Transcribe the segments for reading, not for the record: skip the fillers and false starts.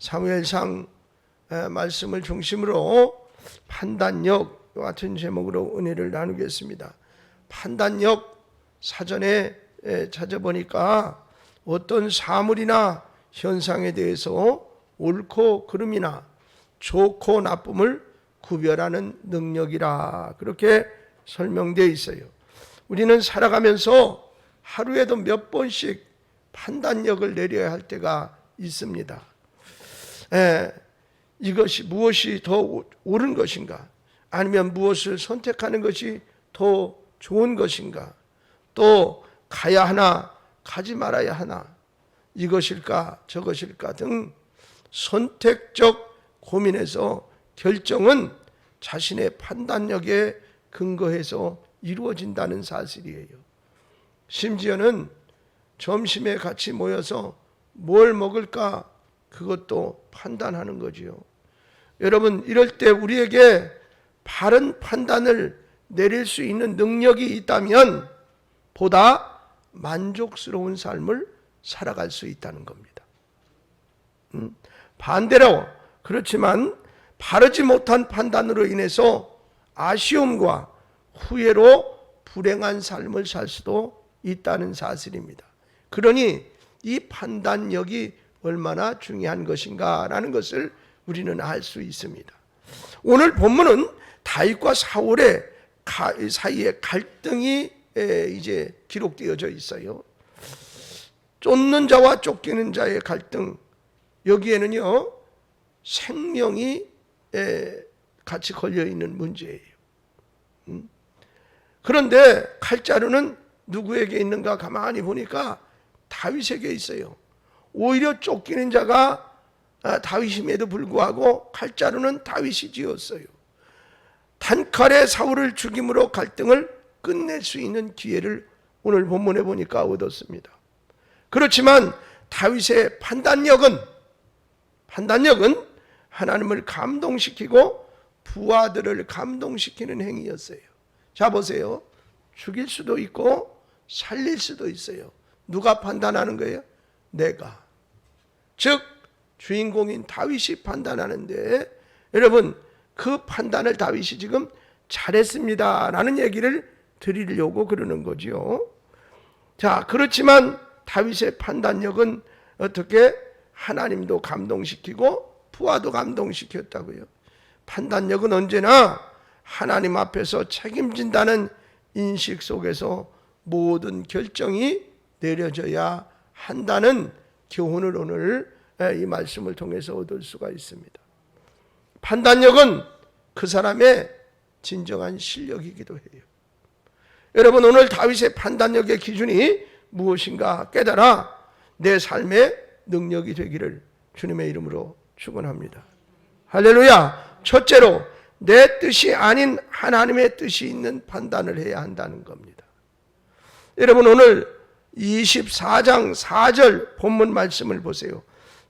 사무엘상 말씀을 중심으로 판단력 같은 제목으로 은혜를 나누겠습니다. 판단력 사전에 찾아보니까 어떤 사물이나 현상에 대해서 옳고 그름이나 좋고 나쁨을 구별하는 능력이라 그렇게 설명되어 있어요. 우리는 살아가면서 하루에도 몇 번씩 판단력을 내려야 할 때가 있습니다. 이것이 무엇이 더 옳은 것인가? 아니면 무엇을 선택하는 것이 더 좋은 것인가? 또 가야 하나 가지 말아야 하나? 이것일까 저것일까 등 선택적 고민에서 결정은 자신의 판단력에 근거해서 이루어진다는 사실이에요. 심지어는 점심에 같이 모여서 뭘 먹을까 그것도 판단하는 거지요. 여러분, 이럴 때 우리에게 바른 판단을 내릴 수 있는 능력이 있다면 보다 만족스러운 삶을 살아갈 수 있다는 겁니다. 반대로 그렇지만 바르지 못한 판단으로 인해서 아쉬움과 후회로 불행한 삶을 살 수도 있다는 사실입니다. 그러니 이 판단력이 얼마나 중요한 것인가라는 것을 우리는 알 수 있습니다. 오늘 본문은 다윗과 사울의 사이에 갈등이 이제 기록되어져 있어요. 쫓는 자와 쫓기는 자의 갈등, 여기에는요 생명이 같이 걸려 있는 문제예요. 그런데 칼자루는 누구에게 있는가 가만히 보니까 다윗에게 있어요. 오히려 쫓기는 자가 다윗임에도 불구하고 칼자루는 다윗이 쥐었어요. 단칼에 사울을 죽임으로 갈등을 끝낼 수 있는 기회를 오늘 본문에 보니까 얻었습니다. 그렇지만 다윗의 판단력은 하나님을 감동시키고 부하들을 감동시키는 행위였어요. 자 보세요. 죽일 수도 있고 살릴 수도 있어요. 누가 판단하는 거예요? 내가. 즉 주인공인 다윗이 판단하는데, 여러분 그 판단을 다윗이 지금 잘했습니다 라는 얘기를 드리려고 그러는 거죠. 자, 그렇지만 다윗의 판단력은 어떻게 하나님도 감동시키고 부하도 감동시켰다고요. 판단력은 언제나 하나님 앞에서 책임진다는 인식 속에서 모든 결정이 내려져야 한다는 교훈을 오늘 이 말씀을 통해서 얻을 수가 있습니다. 판단력은 그 사람의 진정한 실력이기도 해요. 여러분, 오늘 다윗의 판단력의 기준이 무엇인가 깨달아 내 삶의 능력이 되기를 주님의 이름으로 축원합니다. 할렐루야. 첫째로 내 뜻이 아닌 하나님의 뜻이 있는 판단을 해야 한다는 겁니다. 여러분, 오늘 24장 4절 본문 말씀을 보세요.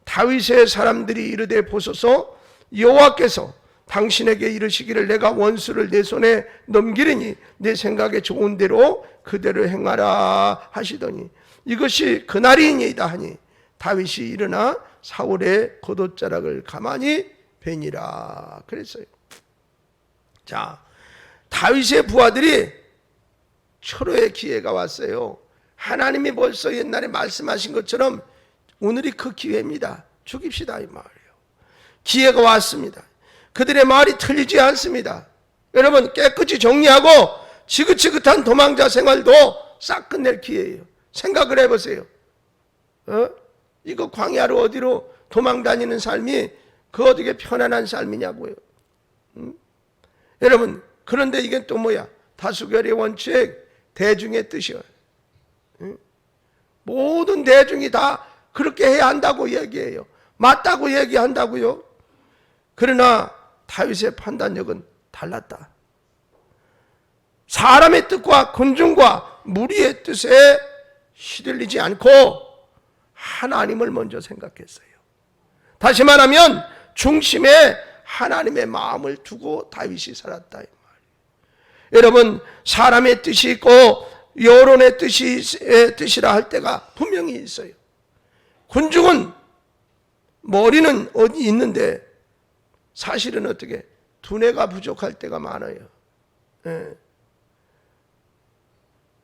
다윗의 사람들이 이르되 보소서, 여호와께서 당신에게 이르시기를 내가 원수를 내 손에 넘기리니 내 생각에 좋은 대로 그대로 행하라 하시더니 이것이 그날이니이다 하니 다윗이 일어나 사울의 겉옷자락을 가만히 베니라 그랬어요. 자, 다윗의 부하들이 철호의 기회가 왔어요. 하나님이 벌써 옛날에 말씀하신 것처럼 오늘이 그 기회입니다. 죽입시다 이 말이에요. 기회가 왔습니다. 그들의 말이 틀리지 않습니다. 여러분, 깨끗이 정리하고 지긋지긋한 도망자 생활도 싹 끝낼 기회예요. 생각을 해보세요. 이거 광야로 어디로 도망다니는 삶이 그 어디게 편안한 삶이냐고요. 여러분, 그런데 이게 또 뭐야? 다수결의 원칙, 대중의 뜻이요. 모든 대중이 다 그렇게 해야 한다고 얘기해요. 맞다고 얘기한다고요. 그러나 다윗의 판단력은 달랐다. 사람의 뜻과 군중과 무리의 뜻에 시들리지 않고 하나님을 먼저 생각했어요. 다시 말하면 중심에 하나님의 마음을 두고 다윗이 살았다 이 말이에요. 여러분, 사람의 뜻이 있고 여론의 뜻이라 할 때가 분명히 있어요. 군중은 머리는 어디 있는데 사실은 어떻게 두뇌가 부족할 때가 많아요. 예.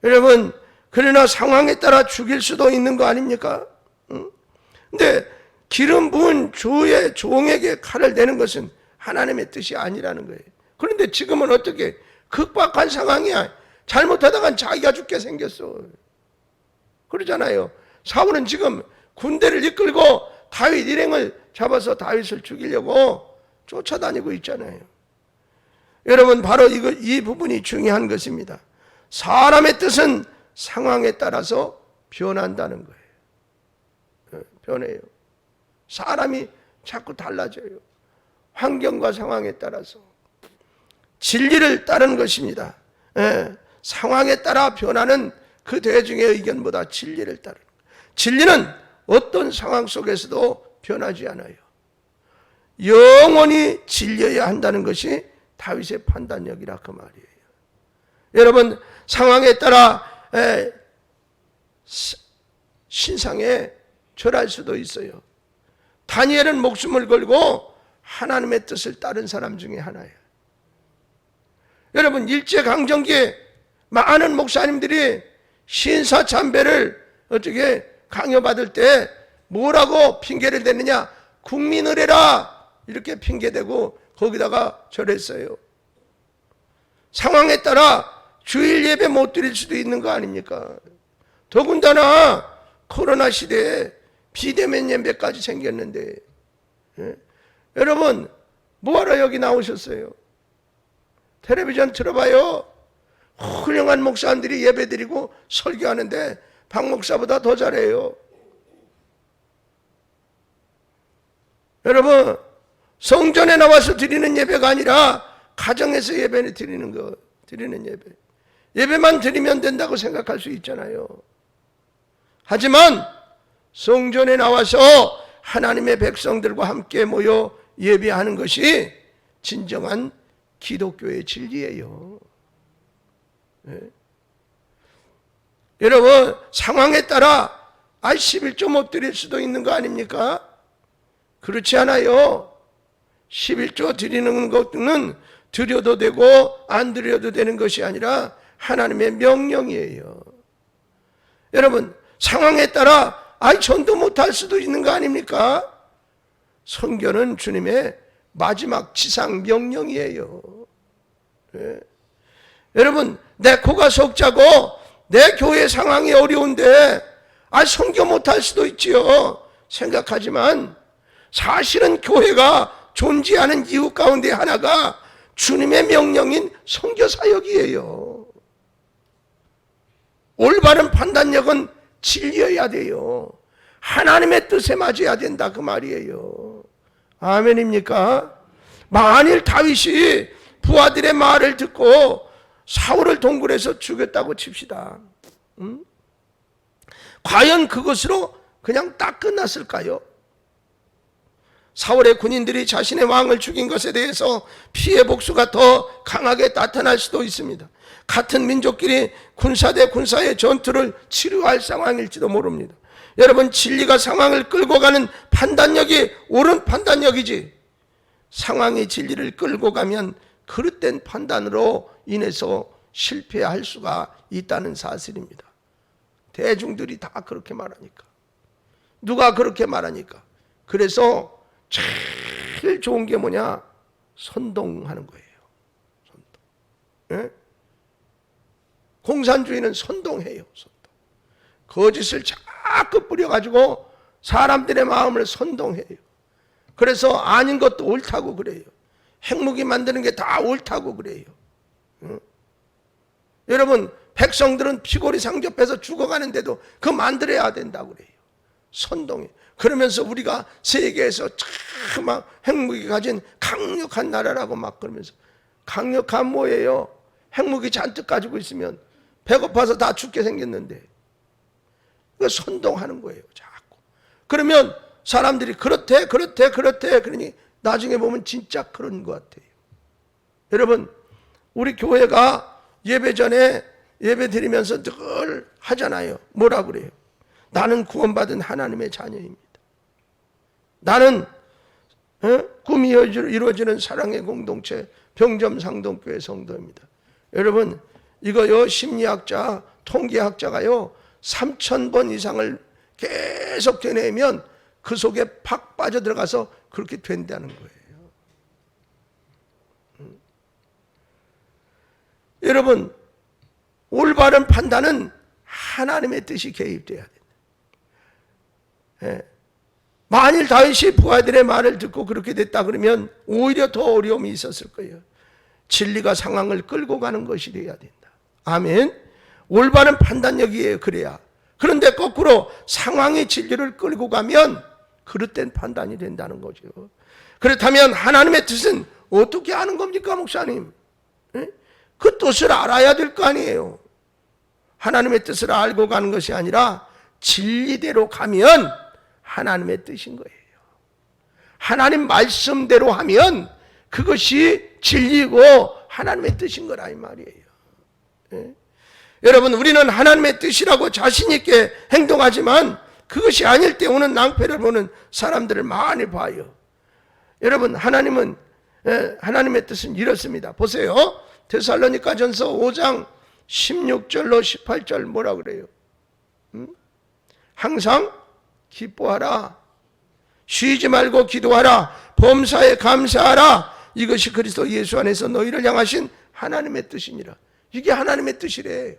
여러분, 그러나 상황에 따라 죽일 수도 있는 거 아닙니까? 근데 기름 부은 주의 종에게 칼을 대는 것은 하나님의 뜻이 아니라는 거예요. 그런데 지금은 어떻게 극박한 상황이야. 잘못하다간 자기가 죽게 생겼어. 그러잖아요. 사울은 지금 군대를 이끌고 다윗 일행을 잡아서 다윗을 죽이려고 쫓아다니고 있잖아요. 여러분, 바로 이 부분이 중요한 것입니다. 사람의 뜻은 상황에 따라서 변한다는 거예요. 변해요. 사람이 자꾸 달라져요. 환경과 상황에 따라서. 진리를 따르는 것입니다. 상황에 따라 변하는 그 대중의 의견보다 진리를 따르는 거예요. 진리는 어떤 상황 속에서도 변하지 않아요. 영원히 진리여야 한다는 것이 다윗의 판단력이라 그 말이에요. 여러분, 상황에 따라 신상에 절할 수도 있어요. 다니엘은 목숨을 걸고 하나님의 뜻을 따른 사람 중에 하나예요. 여러분, 일제강점기에 많은 목사님들이 신사참배를 어떻게 강요받을 때 뭐라고 핑계를 대느냐? 국민을 해라 이렇게 핑계대고 거기다가 절했어요. 상황에 따라 주일 예배 못 드릴 수도 있는 거 아닙니까? 더군다나 코로나 시대에 비대면 예배까지 생겼는데, 여러분 뭐하러 여기 나오셨어요? 텔레비전 들어봐요. 훌륭한 목사님들이 예배드리고 설교하는데 박 목사보다 더 잘해요. 여러분, 성전에 나와서 드리는 예배가 아니라 가정에서 예배를 드리는 예배. 예배만 드리면 된다고 생각할 수 있잖아요. 하지만 성전에 나와서 하나님의 백성들과 함께 모여 예배하는 것이 진정한 기독교의 진리예요. 네. 여러분, 상황에 따라 11조 못 드릴 수도 있는 거 아닙니까? 그렇지 않아요. 11조 드리는 것은 드려도 되고 안 드려도 되는 것이 아니라 하나님의 명령이에요. 여러분, 상황에 따라 전도 못할 수도 있는 거 아닙니까? 선교는 주님의 마지막 지상 명령이에요. 네. 여러분, 내 코가 석자고 내 교회 상황이 어려운데 선교 못할 수도 있지요. 생각하지만 사실은 교회가 존재하는 이유 가운데 하나가 주님의 명령인 선교 사역이에요. 올바른 판단력은 진리여야 돼요. 하나님의 뜻에 맞아야 된다 그 말이에요. 아멘입니까? 만일 다윗이 부하들의 말을 듣고 사울을 동굴에서 죽였다고 칩시다. 과연 그것으로 그냥 딱 끝났을까요? 사울의 군인들이 자신의 왕을 죽인 것에 대해서 피해 복수가 더 강하게 나타날 수도 있습니다. 같은 민족끼리 군사 대 군사의 전투를 치루할 상황일지도 모릅니다. 여러분, 진리가 상황을 끌고 가는 판단력이 옳은 판단력이지, 상황이 진리를 끌고 가면 그릇된 판단으로 인해서 실패할 수가 있다는 사실입니다. 대중들이 다 그렇게 말하니까. 누가 그렇게 말하니까. 그래서 제일 좋은 게 뭐냐? 선동하는 거예요. 선동. 예? 공산주의는 선동해요. 선동. 거짓을 자꾸 뿌려가지고 사람들의 마음을 선동해요. 그래서 아닌 것도 옳다고 그래요. 핵무기 만드는 게 다 옳다고 그래요. 여러분, 백성들은 피골이 상접해서 죽어가는데도 그거 만들어야 된다고 그래요. 선동해. 그러면서 우리가 세계에서 참 막 핵무기 가진 강력한 나라라고 막 그러면서, 강력한 뭐예요? 핵무기 잔뜩 가지고 있으면 배고파서 다 죽게 생겼는데 그 선동하는 거예요. 자꾸. 그러면 사람들이 그렇대 그러니 나중에 보면 진짜 그런 것 같아요. 여러분, 우리 교회가 예배 전에 예배 드리면서 늘 하잖아요. 뭐라 그래요? 나는 구원받은 하나님의 자녀입니다. 나는 꿈이 이루어지는 사랑의 공동체 병점상동교회 성도입니다. 여러분 이거요 심리학자 통계학자가요 3,000번 이상을 계속 되뇌면 그 속에 팍 빠져들어가서 그렇게 된다는 거예요. 여러분 올바른 판단은 하나님의 뜻이 개입돼야 된다. 만일 다윗이 부하들의 말을 듣고 그렇게 됐다 그러면 오히려 더 어려움이 있었을 거예요. 진리가 상황을 끌고 가는 것이 되어야 된다. 아멘. 올바른 판단력이에요. 그래야. 그런데 거꾸로 상황이 진리를 끌고 가면 그릇된 판단이 된다는 거죠. 그렇다면 하나님의 뜻은 어떻게 아는 겁니까, 목사님? 그 뜻을 알아야 될 거 아니에요. 하나님의 뜻을 알고 가는 것이 아니라 진리대로 가면 하나님의 뜻인 거예요. 하나님 말씀대로 하면 그것이 진리고 하나님의 뜻인 거라 이 말이에요. 여러분 우리는 하나님의 뜻이라고 자신 있게 행동하지만 그것이 아닐 때 오는 낭패를 보는 사람들을 많이 봐요. 여러분 하나님의 뜻은 이렇습니다. 보세요. 데살로니가전서 5장 16절로 18절 뭐라 그래요? 항상 기뻐하라. 쉬지 말고 기도하라. 범사에 감사하라. 이것이 그리스도 예수 안에서 너희를 향하신 하나님의 뜻이니라. 이게 하나님의 뜻이래.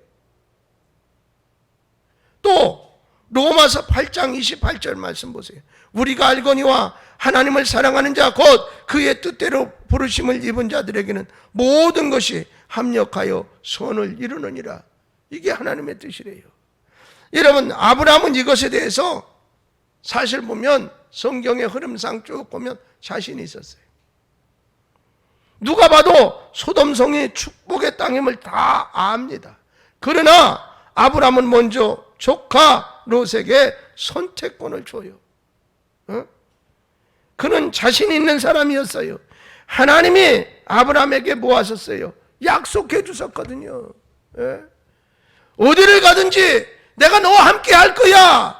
또 로마서 8장 28절 말씀 보세요. 우리가 알거니와 하나님을 사랑하는 자 곧 그의 뜻대로 부르심을 입은 자들에게는 모든 것이 합력하여 선을 이루느니라. 이게 하나님의 뜻이래요. 여러분 아브라함은 이것에 대해서 사실 보면 성경의 흐름상 쭉 보면 자신이 있었어요. 누가 봐도 소돔성이 축복의 땅임을 다 압니다. 그러나 아브라함은 먼저 조카 롯에게 선택권을 줘요. 그는 자신 있는 사람이었어요. 하나님이 아브라함에게 뭐 하셨어요? 약속해 주셨거든요. 어디를 가든지 내가 너와 함께 할 거야.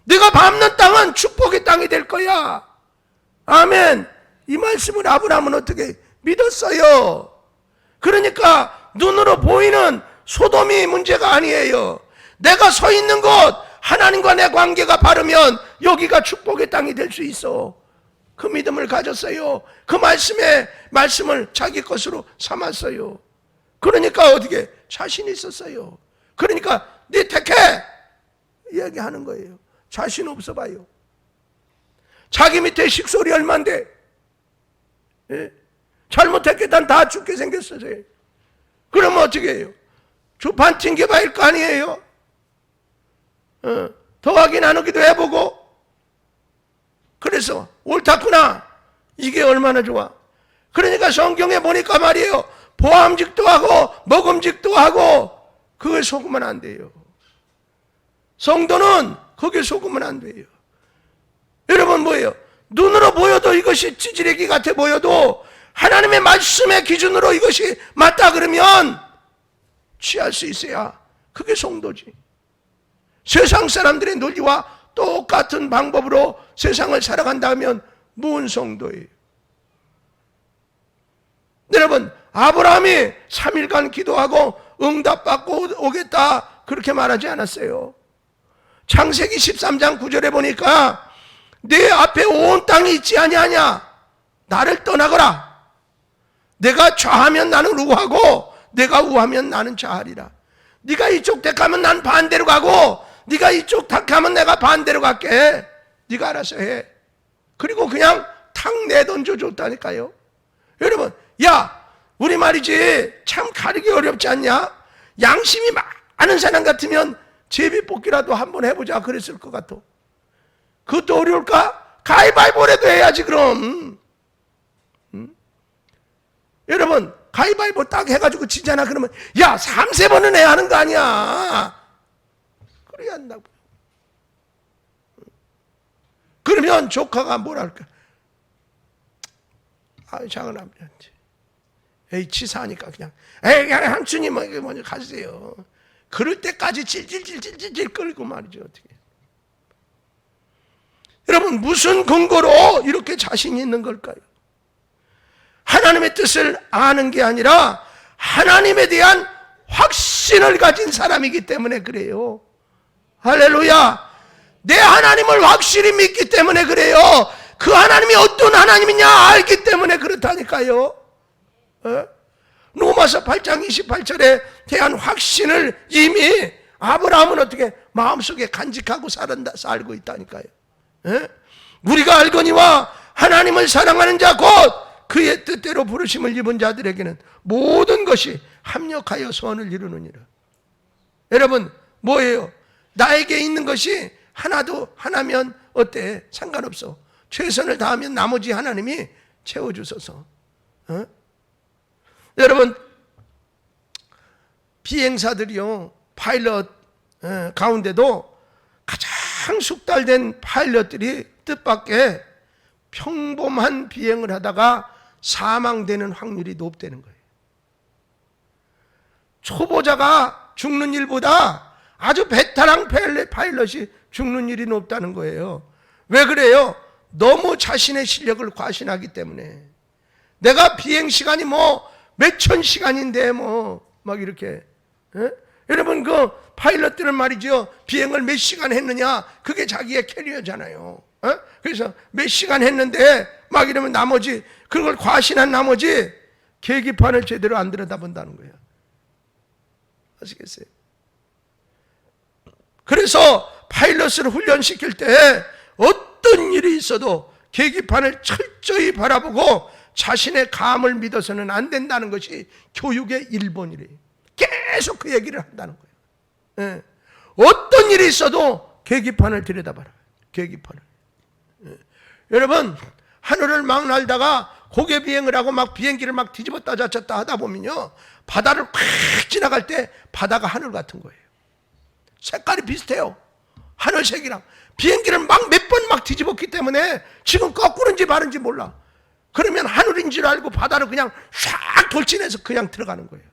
네가 밟는 땅은 축복의 땅이 될 거야. 아멘. 이 말씀을 아브라함은 어떻게 믿었어요? 그러니까 눈으로 보이는 소돔이 문제가 아니에요. 내가 서 있는 곳 하나님과 내 관계가 바르면 여기가 축복의 땅이 될 수 있어. 그 믿음을 가졌어요. 그 말씀을 자기 것으로 삼았어요. 그러니까 어떻게 자신 있었어요. 그러니까 네 택해 이야기하는 거예요. 자신 없어 봐요. 자기 밑에 식솔이 얼만데 잘못했게 난 다 죽게 생겼어요. 그러면 어떻게 해요? 주판 튕겨봐야 거 아니에요. 더하기 나누기도 해보고. 그래서 옳다구나. 이게 얼마나 좋아. 그러니까 성경에 보니까 말이에요. 보암직도 하고 먹음직도 하고 그걸 속으면 안 돼요. 성도는 거기에 속으면 안 돼요. 여러분 뭐예요? 눈으로 보여도 이것이 찌질애기 같아 보여도 하나님의 말씀의 기준으로 이것이 맞다 그러면 취할 수 있어야 그게 성도지. 세상 사람들의 논리와 똑같은 방법으로 세상을 살아간다면 무슨 성도예요? 여러분 아브라함이 3일간 기도하고 응답받고 오겠다 그렇게 말하지 않았어요. 창세기 13장 9절에 보니까 내 앞에 온 땅이 있지 아니하냐. 나를 떠나거라. 내가 좌하면 나는 우하고 내가 우하면 나는 좌하리라. 네가 이쪽 택하면 난 반대로 가고 네가 이쪽 택하면 내가 반대로 갈게. 네가 알아서 해. 그리고 그냥 탁 내던져 줬다니까요. 여러분 야 우리 말이지 참 가르기 어렵지 않냐? 양심이 많은 사람 같으면 제비뽑기라도 한번 해보자 그랬을 것 같아. 그것도 어려울까? 가위바위보라도 해야지 그럼. 여러분 가위바위보 딱 해가지고 지잖아 그러면 야 3-4번은 해야 하는 거 아니야. 그래야 한다고. 그러면 조카가 뭐랄까? 작은 아버지한테 에이 치사하니까 그냥 삼촌님 먼저 가세요. 그럴 때까지 질질 끌고 말이죠. 어떻게 여러분, 무슨 근거로 이렇게 자신이 있는 걸까요? 하나님의 뜻을 아는 게 아니라 하나님에 대한 확신을 가진 사람이기 때문에 그래요. 할렐루야. 내 하나님을 확실히 믿기 때문에 그래요. 그 하나님이 어떤 하나님이냐 알기 때문에 그렇다니까요. 로마서 8장 28절에 대한 확신을 이미 아브라함은 어떻게 마음속에 간직하고 살고 있다니까요. 우리가 알거니와 하나님을 사랑하는 자 곧 그의 뜻대로 부르심을 입은 자들에게는 모든 것이 합력하여 소원을 이루느니라. 여러분, 뭐예요? 나에게 있는 것이 하나면 어때? 상관없어. 최선을 다하면 나머지 하나님이 채워주소서. 여러분, 비행사들이요, 파일럿 가운데도 가장 숙달된 파일럿들이 뜻밖의 평범한 비행을 하다가 사망되는 확률이 높다는 거예요. 초보자가 죽는 일보다 아주 베테랑 파일럿이 죽는 일이 높다는 거예요. 왜 그래요? 너무 자신의 실력을 과신하기 때문에. 내가 비행 시간이 몇천 시간인데 막 이렇게. 여러분, 그 파일럿들은 말이죠, 비행을 몇 시간 했느냐, 그게 자기의 캐리어잖아요. 그래서 몇 시간 했는데 막 이러면 나머지, 그걸 과신한 나머지 계기판을 제대로 안 들여다본다는 거예요. 아시겠어요? 그래서 파일럿을 훈련시킬 때 어떤 일이 있어도 계기판을 철저히 바라보고 자신의 감을 믿어서는 안 된다는 것이 교육의 1번이래요. 계속 그 얘기를 한다는 거예요. 어떤 일이 있어도 계기판을 들여다봐라. 계기판을. 여러분, 하늘을 막 날다가 고개 비행을 하고 막 비행기를 막 뒤집었다 젖혔다 하다 보면요, 바다를 확 지나갈 때 바다가 하늘 같은 거예요. 색깔이 비슷해요. 하늘색이랑. 비행기를 막 몇 번 막 뒤집었기 때문에 지금 거꾸로인지 바른지 몰라. 그러면 하늘인 줄 알고 바다를 그냥 샥 돌진해서 그냥 들어가는 거예요.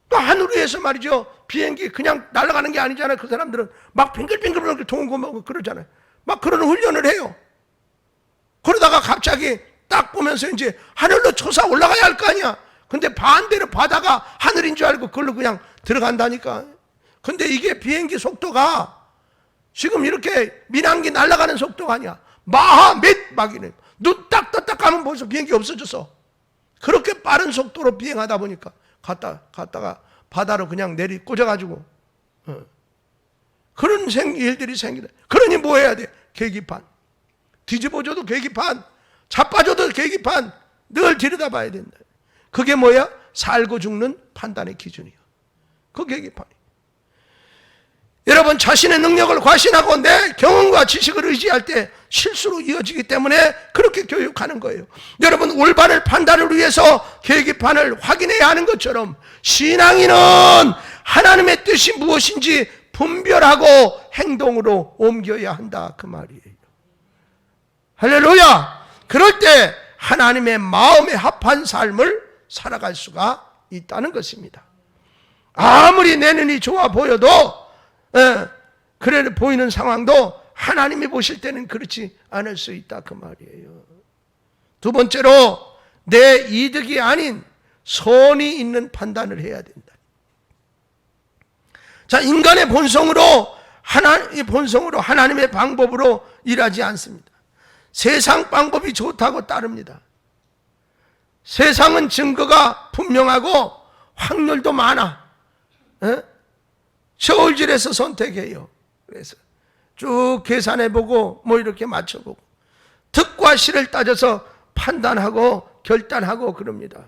또 하늘 위에서 말이죠, 비행기 그냥 날아가는 게 아니잖아요. 그 사람들은 막 빙글빙글 동고 그러잖아요. 막 그런 훈련을 해요. 그러다가 갑자기 딱 보면서 이제 하늘로 솟아 올라가야 할 거 아니야. 근데 반대로 바다가 하늘인 줄 알고 그걸로 그냥 들어간다니까. 근데 이게 비행기 속도가 지금 이렇게 민항기 날아가는 속도가 아니야. 마하 막이네. 눈 딱 떴다 가면 벌써 비행기 없어졌어. 그렇게 빠른 속도로 비행하다 보니까 갔다가 바다로 그냥 꽂아가지고 그런 일들이 생기다. 그러니 뭐 해야 돼? 계기판. 뒤집어줘도 계기판, 자빠져도 계기판 늘 들여다봐야 된다. 그게 뭐야? 살고 죽는 판단의 기준이야. 그 계기판이. 여러분, 자신의 능력을 과신하고 내 경험과 지식을 의지할 때 실수로 이어지기 때문에 그렇게 교육하는 거예요. 여러분, 올바른 판단을 위해서 계기판을 확인해야 하는 것처럼 신앙인은 하나님의 뜻이 무엇인지 분별하고 행동으로 옮겨야 한다, 그 말이에요. 할렐루야! 그럴 때 하나님의 마음에 합한 삶을 살아갈 수가 있다는 것입니다. 아무리 내 눈이 좋아 보여도 그래 보이는 상황도 하나님이 보실 때는 그렇지 않을 수 있다, 그 말이에요. 두 번째로, 내 이득이 아닌 선이 있는 판단을 해야 된다. 자, 인간의 본성으로 하나님의 방법으로 일하지 않습니다. 세상 방법이 좋다고 따릅니다. 세상은 증거가 분명하고 확률도 많아. 저울질해서 선택해요. 그래서 쭉 계산해보고 이렇게 맞춰보고 득과 실을 따져서 판단하고 결단하고 그럽니다.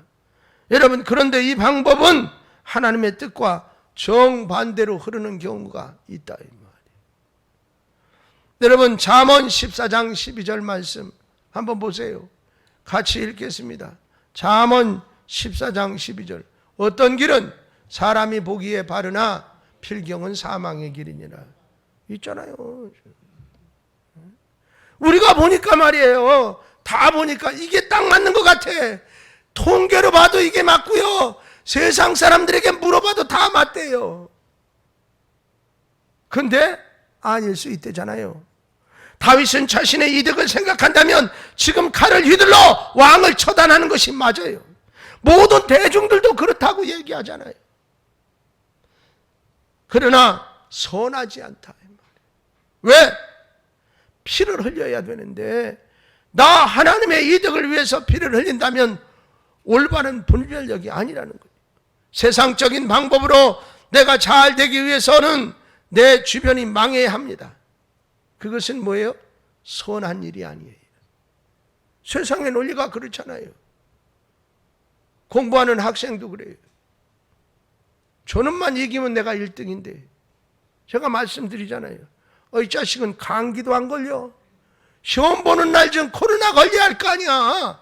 여러분, 그런데 이 방법은 하나님의 뜻과 정반대로 흐르는 경우가 있다, 이 말이에요. 여러분, 잠언 14장 12절 말씀 한번 보세요. 같이 읽겠습니다. 잠언 14장 12절. 어떤 길은 사람이 보기에 바르나 필경은 사망의 길이니라. 있잖아요. 우리가 보니까 말이에요, 다 보니까 이게 딱 맞는 것 같아. 통계로 봐도 이게 맞고요, 세상 사람들에게 물어봐도 다 맞대요. 근데 아닐 수 있대잖아요. 다윗은 자신의 이득을 생각한다면 지금 칼을 휘둘러 왕을 처단하는 것이 맞아요. 모든 대중들도 그렇다고 얘기하잖아요. 그러나 선하지 않다. 왜? 피를 흘려야 되는데 나 하나님의 이득을 위해서 피를 흘린다면 올바른 분별력이 아니라는 거예요. 세상적인 방법으로 내가 잘 되기 위해서는 내 주변이 망해야 합니다. 그것은 뭐예요? 선한 일이 아니에요. 세상의 논리가 그렇잖아요. 공부하는 학생도 그래요. 저놈만 이기면 내가 1등인데 제가 말씀드리잖아요. 이 자식은 감기도 안 걸려. 시험 보는 날 전 코로나 걸려야 할 거 아니야.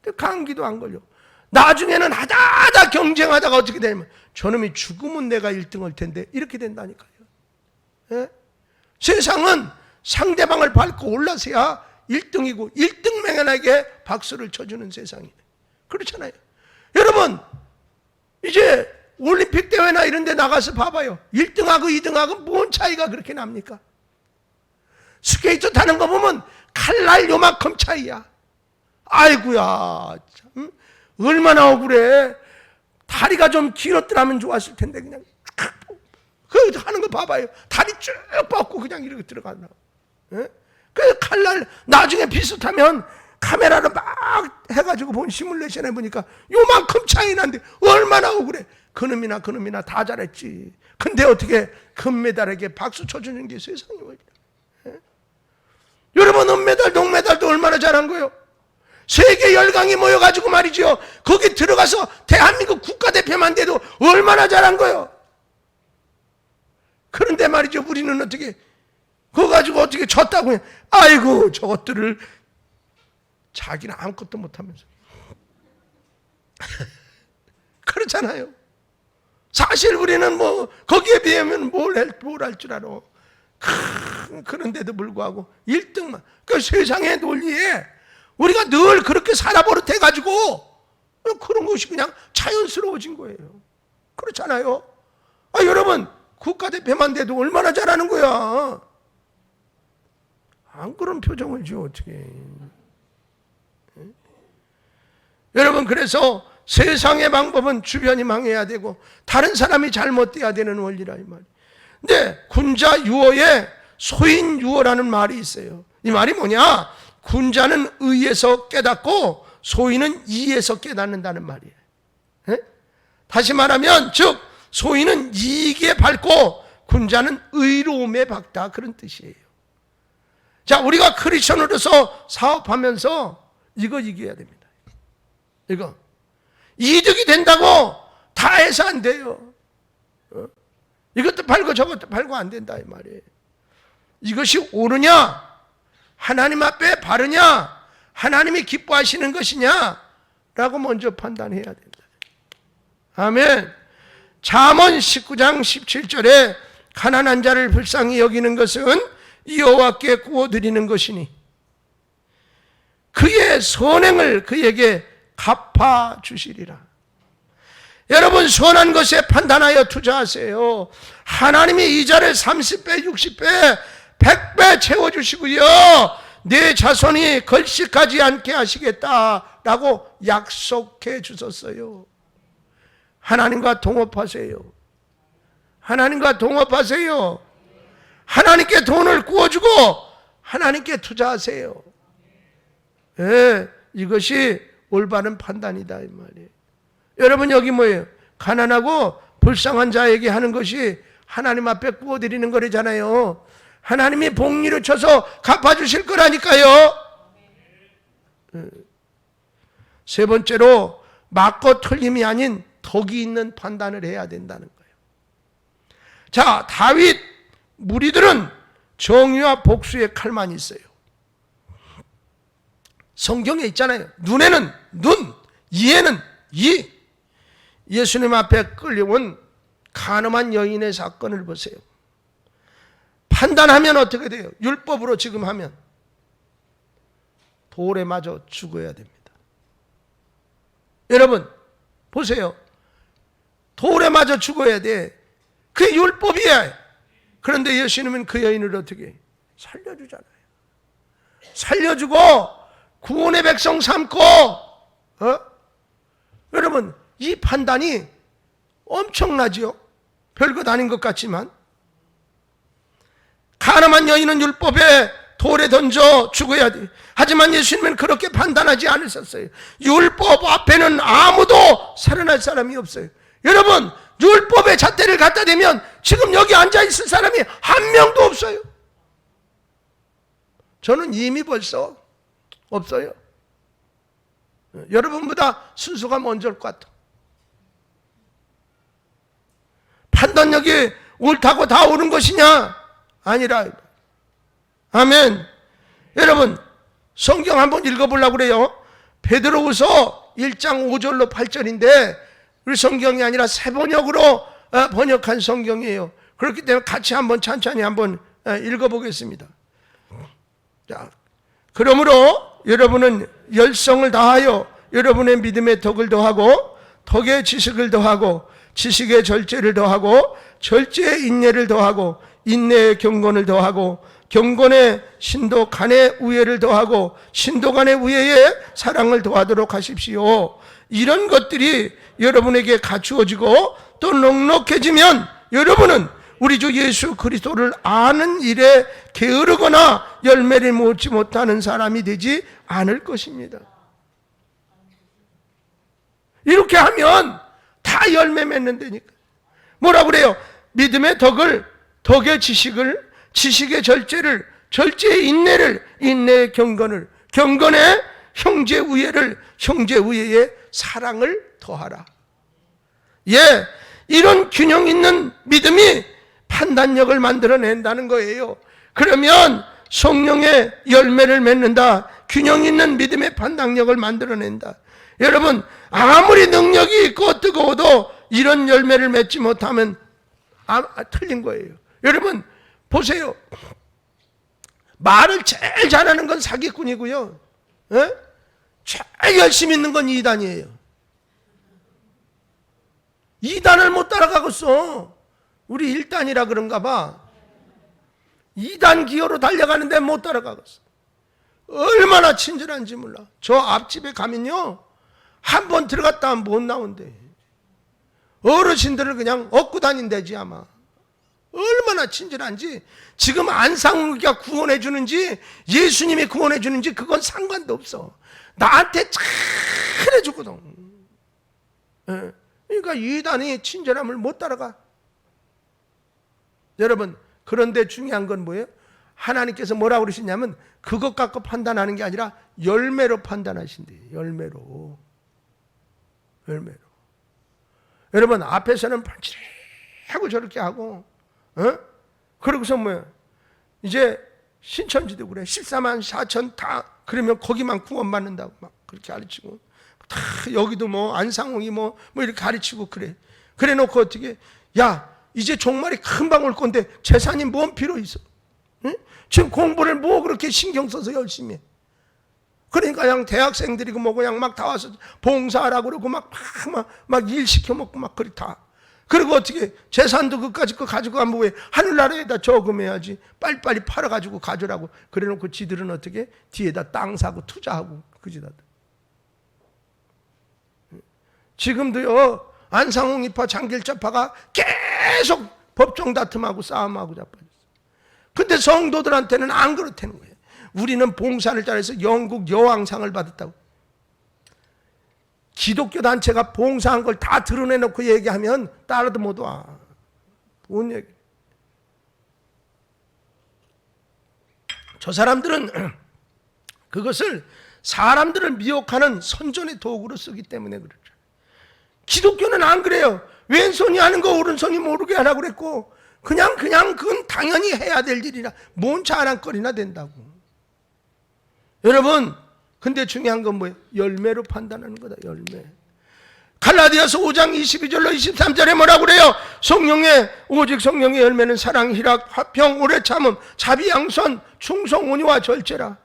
근데 감기도 안 걸려. 나중에는 하다 경쟁하다가 어떻게 되냐면 저놈이 죽으면 내가 1등할 텐데 이렇게 된다니까요. 예? 세상은 상대방을 밟고 올라서야 1등이고 1등맹연에게 박수를 쳐주는 세상이에요. 그렇잖아요. 여러분 이제 올림픽 대회나 이런 데 나가서 봐봐요. 1등하고 2등하고 뭔 차이가 그렇게 납니까? 스케이트 타는 거 보면 칼날 요만큼 차이야. 아이고야 참 얼마나 억울해. 다리가 좀 길었더라면 좋았을 텐데 그냥 그 하는 거 봐봐요. 다리 쭉 뻗고 그냥 이렇게 들어간다. 예? 그 칼날 나중에 비슷하면 카메라로 막 해가지고 본 시뮬레이션 해보니까 요만큼 차이 난데 얼마나 억울해. 그놈이나 다 잘했지. 근데 어떻게 금메달에게 박수 쳐주는 게 세상이 원리야. 예? 여러분 은메달 동메달도 얼마나 잘한 거예요. 세계 열강이 모여가지고 말이죠. 거기 들어가서 대한민국 국가대표만 돼도 얼마나 잘한 거예요. 그런데 말이죠. 우리는 어떻게 그거 가지고 어떻게 졌다고 해. 아이고 저것들을 자기는 아무것도 못하면서 그렇잖아요. 사실 우리는 뭐 거기에 비하면 뭘 할 줄 알아. 그런데도 불구하고 1등만. 그 세상의 논리에 우리가 늘 그렇게 살아버릇해가지고 그런 것이 그냥 자연스러워진 거예요. 그렇잖아요. 여러분 국가대표만 돼도 얼마나 잘하는 거야. 안 그런 표정을 지어 어떻게. 여러분 그래서 세상의 방법은 주변이 망해야 되고 다른 사람이 잘못돼야 되는 원리라 이 말이에요. 근데 군자 유어에 소인 유어라는 말이 있어요. 이 말이 뭐냐? 군자는 의에서 깨닫고 소인은 이에서 깨닫는다는 말이에요. 에? 다시 말하면 즉 소인은 이익에 밝고 군자는 의로움에 밝다 그런 뜻이에요. 자, 우리가 크리스천으로서 사업하면서 이거 이겨야 됩니다. 이거 이득이 된다고 다 해서 안 돼요. 이것도 팔고 저것도 팔고 안 된다 이 말이에요. 이것이 옳으냐? 하나님 앞에 바르냐? 하나님이 기뻐하시는 것이냐? 라고 먼저 판단해야 된다. 아멘. 잠언 19장 17절에 가난한 자를 불쌍히 여기는 것은 여호와께 구워드리는 것이니 그의 선행을 그에게 갚아주시리라. 여러분 선한 것에 판단하여 투자하세요. 하나님이 이자를 30배, 60배, 100배 채워주시고요. 내 자손이 걸식하지 않게 하시겠다라고 약속해 주셨어요. 하나님과 동업하세요. 하나님과 동업하세요. 하나님께 돈을 구워주고 하나님께 투자하세요. 예, 이것이 올바른 판단이다 이 말이에요. 여러분 여기 뭐예요? 가난하고 불쌍한 자에게 하는 것이 하나님 앞에 구워드리는 거래잖아요. 하나님이 복리를 쳐서 갚아주실 거라니까요. 세 번째로 맞고 틀림이 아닌 덕이 있는 판단을 해야 된다는 거예요. 자, 다윗 무리들은 정의와 복수의 칼만 있어요. 성경에 있잖아요. 눈에는 눈, 이에는 이. 예수님 앞에 끌려온 간음한 여인의 사건을 보세요. 판단하면 어떻게 돼요? 율법으로 지금 하면 돌에 맞아 죽어야 됩니다. 여러분 보세요. 돌에 맞아 죽어야 돼. 그게 율법이에요. 그런데 예수님은 그 여인을 어떻게 살려주잖아요. 살려주고 구원의 백성 삼고, 여러분, 이 판단이 엄청나지요. 별것 아닌 것 같지만. 가늠한 여인은 율법에 돌에 던져 죽어야 돼. 하지만 예수님은 그렇게 판단하지 않으셨어요. 율법 앞에는 아무도 살아날 사람이 없어요. 여러분, 율법의 잣대를 갖다 대면 지금 여기 앉아있을 사람이 한 명도 없어요. 저는 이미 벌써 없어요. 여러분보다 순서가 먼저일 것 같아. 판단력이 옳다고 다 옳은 것이냐? 아니라. 아멘. 여러분, 성경 한번 읽어보려고 그래요. 베드로후서 1장 5절로 8절인데 우리 성경이 아니라 새 번역으로 번역한 성경이에요. 그렇기 때문에 같이 한번 천천히 한번 읽어보겠습니다. 자, 그러므로 여러분은 열성을 다하여 여러분의 믿음의 덕을 더하고 덕의 지식을 더하고 지식의 절제를 더하고 절제의 인내를 더하고 인내의 경건을 더하고 경건의 신도 간의 우애를 더하고 신도 간의 우애에 사랑을 더하도록 하십시오. 이런 것들이 여러분에게 갖추어지고 또 넉넉해지면 여러분은 우리 주 예수 그리스도를 아는 일에 게으르거나 열매를 맺지 못하는 사람이 되지 않을 것입니다. 이렇게 하면 다 열매 맺는다니까. 뭐라 그래요? 믿음의 덕을, 덕의 지식을, 지식의 절제를, 절제의 인내를, 인내의 경건을, 경건의 형제 우애를, 형제 우애의 사랑을 더하라. 예, 이런 균형 있는 믿음이 판단력을 만들어낸다는 거예요. 그러면 성령의 열매를 맺는다. 균형 있는 믿음의 판단력을 만들어낸다. 여러분, 아무리 능력이 있고 뜨거워도 이런 열매를 맺지 못하면 틀린 거예요. 여러분 보세요. 말을 제일 잘하는 건 사기꾼이고요. 제일 열심히 있는 건 이단이에요. 이단을 못 따라가겠어. 우리 1단이라 그런가 봐. 2단 기어로 달려가는데 못 따라가겠어. 얼마나 친절한지 몰라. 저 앞집에 가면요, 한 번 들어갔다 하면 못 나온대. 어르신들을 그냥 업고 다닌다지 아마. 얼마나 친절한지. 지금 안상욱이가 구원해 주는지 예수님이 구원해 주는지 그건 상관도 없어. 나한테 잘해 주거든. 그러니까 이단이 친절함을 못 따라가. 여러분, 그런데 중요한 건 뭐예요? 하나님께서 뭐라고 그러시냐면 그것 갖고 판단하는 게 아니라 열매로 판단하신대요. 열매로. 여러분, 앞에서는 반칠하고 저렇게 하고, 그러고서 뭐야? 이제 신천지도 그래. 14만 4천 다 그러면 거기만 구원받는다고 막 그렇게 가르치고, 다 여기도 뭐 안상홍이 뭐 이렇게 가르치고 그래. 그래 놓고 어떻게, 야, 이제 종말이 금방 올 건데 재산이 뭔 필요 있어? 지금 공부를 뭐 그렇게 신경 써서 열심히 해? 그러니까 그냥 대학생들이고 뭐 그냥 막 다 와서 봉사하라고 그러고 막 일 시켜먹고 막 그리 다. 그리고 어떻게 재산도 그까짓 거 가지고 가면 왜 하늘나라에다 저금해야지. 빨리빨리 팔아가지고 가져라고. 그래 놓고 지들은 어떻게 뒤에다 땅 사고 투자하고 그지다. 지금도요, 안상홍 이파 장길자파가 계속 법정 다툼하고 싸움하고 자빠졌어. 근데 성도들한테는 안 그렇다는 거예요. 우리는 봉사를 잘해서 영국 여왕상을 받았다고. 기독교 단체가 봉사한 걸 다 드러내놓고 얘기하면 따라도 못 와. 뭔 얘기? 저 사람들은 그것을 사람들을 미혹하는 선전의 도구로 쓰기 때문에 그렇죠. 기독교는 안 그래요. 왼손이 하는 거 오른손이 모르게 하라고 그랬고, 그냥 그건 당연히 해야 될 일이라 뭔 자랑거리나 된다고. 여러분, 근데 중요한 건 뭐예요? 열매로 판단하는 거다. 열매. 갈라디아서 5장 22절로 23절에 뭐라고 그래요? 오직 성령의 열매는 사랑, 희락, 화평, 오래 참음, 자비, 양선, 충성, 온유와 절제라.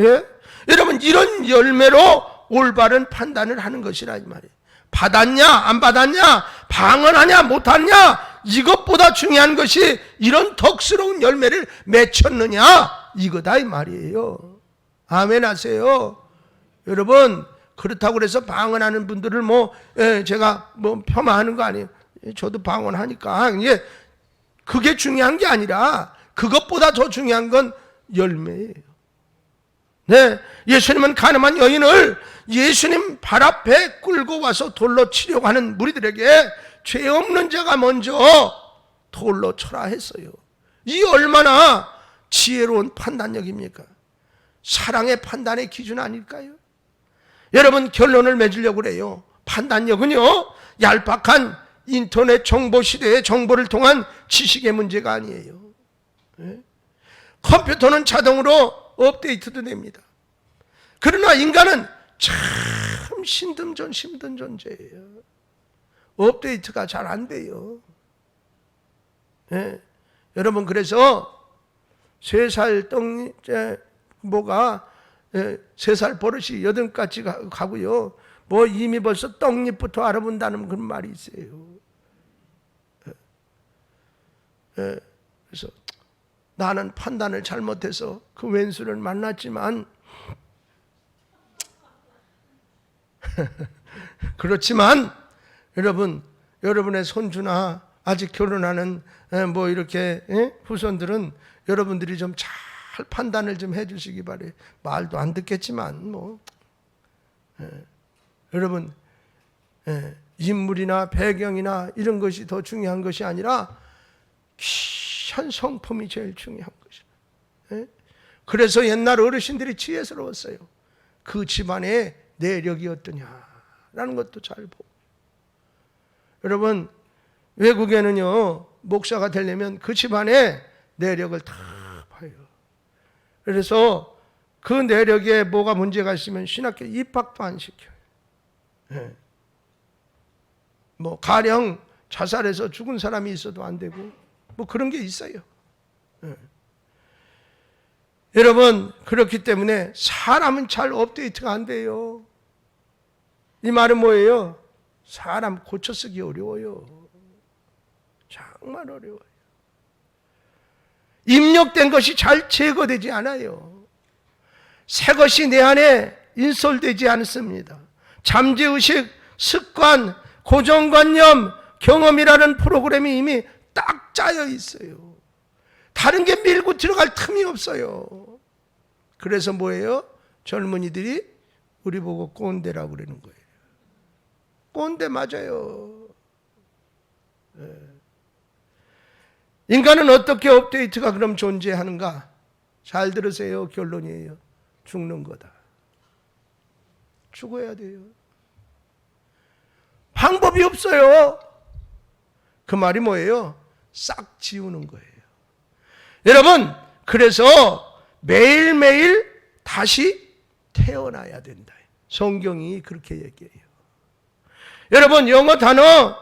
예? 여러분, 이런 열매로 올바른 판단을 하는 것이라 이 말이에요. 받았냐 안 받았냐, 방언하냐 못하냐, 이것보다 중요한 것이 이런 덕스러운 열매를 맺혔느냐, 이거다 이 말이에요. 아멘 하세요. 여러분, 그렇다고 해서 방언하는 분들을 제가 폄하하는 거 아니에요. 저도 방언하니까. 이게 그게 중요한 게 아니라 그것보다 더 중요한 건 열매예요. 네, 예수님은 가늠한 여인을 예수님 발 앞에 끌고 와서 돌로 치려고 하는 무리들에게 죄 없는 자가 먼저 돌로 쳐라 했어요. 이 얼마나 지혜로운 판단력입니까? 사랑의 판단의 기준 아닐까요? 여러분, 결론을 맺으려고 그래요. 판단력은요, 얄팍한 인터넷 정보 시대의 정보를 통한 지식의 문제가 아니에요. 네? 컴퓨터는 자동으로 업데이트도 됩니다. 그러나 인간은 참 힘든 존재예요. 업데이트가 잘 안 돼요. 네? 여러분, 그래서 3살 예, 3살 버릇이 8까지 가고요. 이미 벌써 떡잎부터 알아본다는 그런 말이 있어요. 예, 그래서 나는 판단을 잘못해서 그 왼수를 만났지만 그렇지만 여러분의 손주나 아직 결혼하는 이렇게 후손들은 여러분들이 좀 잘 판단을 좀 해주시기 바래요. 말도 안 듣겠지만 여러분, 인물이나 배경이나 이런 것이 더 중요한 것이 아니라 귀한 성품이 제일 중요한 것이에요. 그래서 옛날 어르신들이 지혜스러웠어요. 그 집안의 내력이 어떠냐라는 것도 잘 보고. 여러분, 외국에는요, 목사가 되려면 그 집안의 내력을 다 봐요. 그래서 그 내력에 뭐가 문제가 있으면 신학교 입학도 안 시켜요. 가령 자살해서 죽은 사람이 있어도 안 되고 그런 게 있어요. 여러분, 그렇기 때문에 사람은 잘 업데이트가 안 돼요. 이 말은 뭐예요? 사람 고쳐 쓰기 어려워요. 정말 어려워요. 입력된 것이 잘 제거되지 않아요. 새 것이 내 안에 인솔되지 않습니다. 잠재의식, 습관, 고정관념, 경험이라는 프로그램이 이미 딱 짜여 있어요. 다른 게 밀고 들어갈 틈이 없어요. 그래서 뭐예요? 젊은이들이 우리 보고 꼰대라고 그러는 거예요. 꼰대 맞아요. 인간은 어떻게 업데이트가 그럼 존재하는가? 잘 들으세요. 결론이에요. 죽는 거다. 죽어야 돼요. 방법이 없어요. 그 말이 뭐예요? 싹 지우는 거예요. 여러분, 그래서 매일매일 다시 태어나야 된다. 성경이 그렇게 얘기해요. 여러분, 영어 단어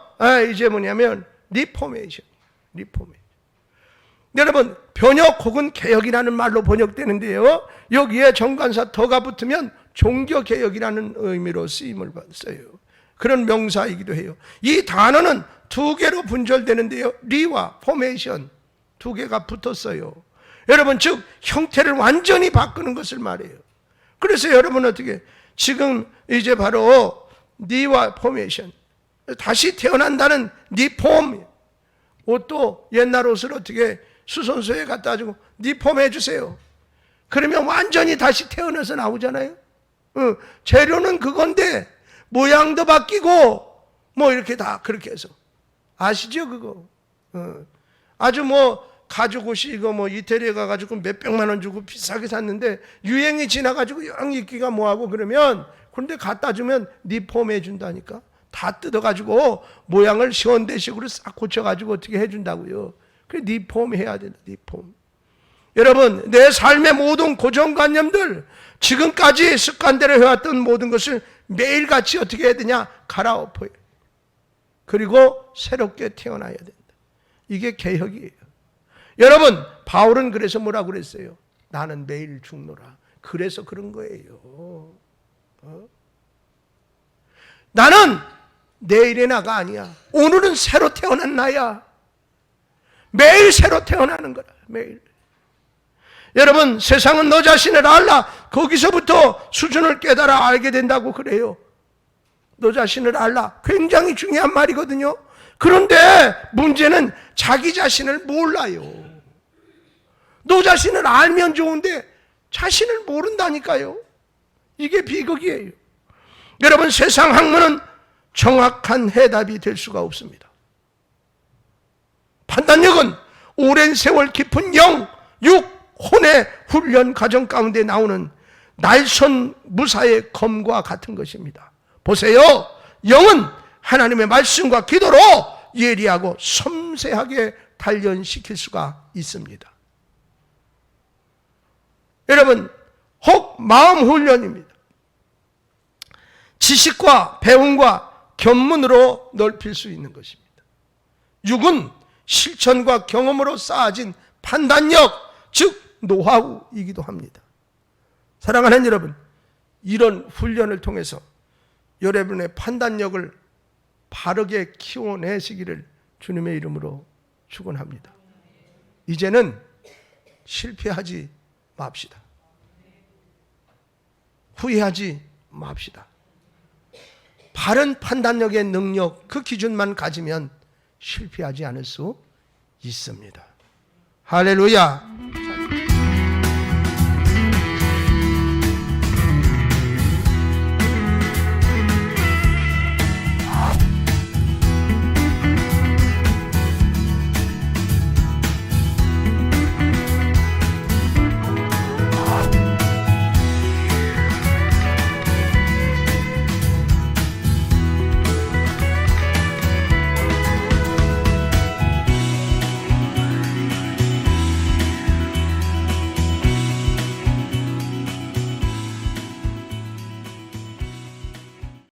이제 뭐냐면 리포메이션. 여러분, 번역 혹은 개혁이라는 말로 번역되는데요, 여기에 정관사 더가 붙으면 종교개혁이라는 의미로 쓰임을 받았어요. 그런 명사이기도 해요. 이 단어는 2개로 분절되는데요, 리와 포메이션 2개가 붙었어요. 여러분, 즉 형태를 완전히 바꾸는 것을 말해요. 그래서 여러분, 어떻게 지금 이제 바로 리와 포메이션, 다시 태어난다는 리폼, 옷도 옛날 옷을 어떻게 수선소에 갖다 주고 리폼 해주세요. 그러면 완전히 다시 태어나서 나오잖아요. 재료는 그건데 모양도 바뀌고 이렇게 다 그렇게 해서. 아시죠 그거? 아주 가죽 옷이 이거 이태리에 가가지고 몇백만 원 주고 비싸게 샀는데 유행이 지나가지고 영 입기가 뭐하고 그러면 그런데 갖다 주면 리폼 해준다니까. 다 뜯어가지고 모양을 현대식으로 싹 고쳐가지고 어떻게 해준다고요. 그래, 리폼 해야 된다. 리폼. 여러분, 내 삶의 모든 고정관념들, 지금까지 습관대로 해왔던 모든 것을 매일같이 어떻게 해야 되냐? 갈아엎어요. 그리고 새롭게 태어나야 된다. 이게 개혁이에요. 여러분, 바울은 그래서 뭐라고 그랬어요? 나는 매일 죽노라. 그래서 그런 거예요. 나는 내일의 나가 아니야. 오늘은 새로 태어난 나야. 매일 새로 태어나는 거라. 매일. 여러분, 세상은 너 자신을 알라. 거기서부터 수준을 깨달아 알게 된다고 그래요. 너 자신을 알라. 굉장히 중요한 말이거든요. 그런데 문제는 자기 자신을 몰라요. 너 자신을 알면 좋은데 자신을 모른다니까요. 이게 비극이에요. 여러분, 세상 학문은 정확한 해답이 될 수가 없습니다. 판단력은 오랜 세월 깊은 영, 육, 혼의 훈련 과정 가운데 나오는 날선 무사의 검과 같은 것입니다. 보세요. 영은 하나님의 말씀과 기도로 예리하고 섬세하게 단련시킬 수가 있습니다. 여러분, 혹 마음 훈련입니다. 지식과 배움과 견문으로 넓힐 수 있는 것입니다. 육은 실천과 경험으로 쌓아진 판단력, 즉 노하우이기도 합니다. 사랑하는 여러분, 이런 훈련을 통해서 여러분의 판단력을 바르게 키워내시기를 주님의 이름으로 축원합니다. 이제는 실패하지 맙시다. 후회하지 맙시다. 바른 판단력의 능력, 그 기준만 가지면 실패하지 않을 수 있습니다. 할렐루야.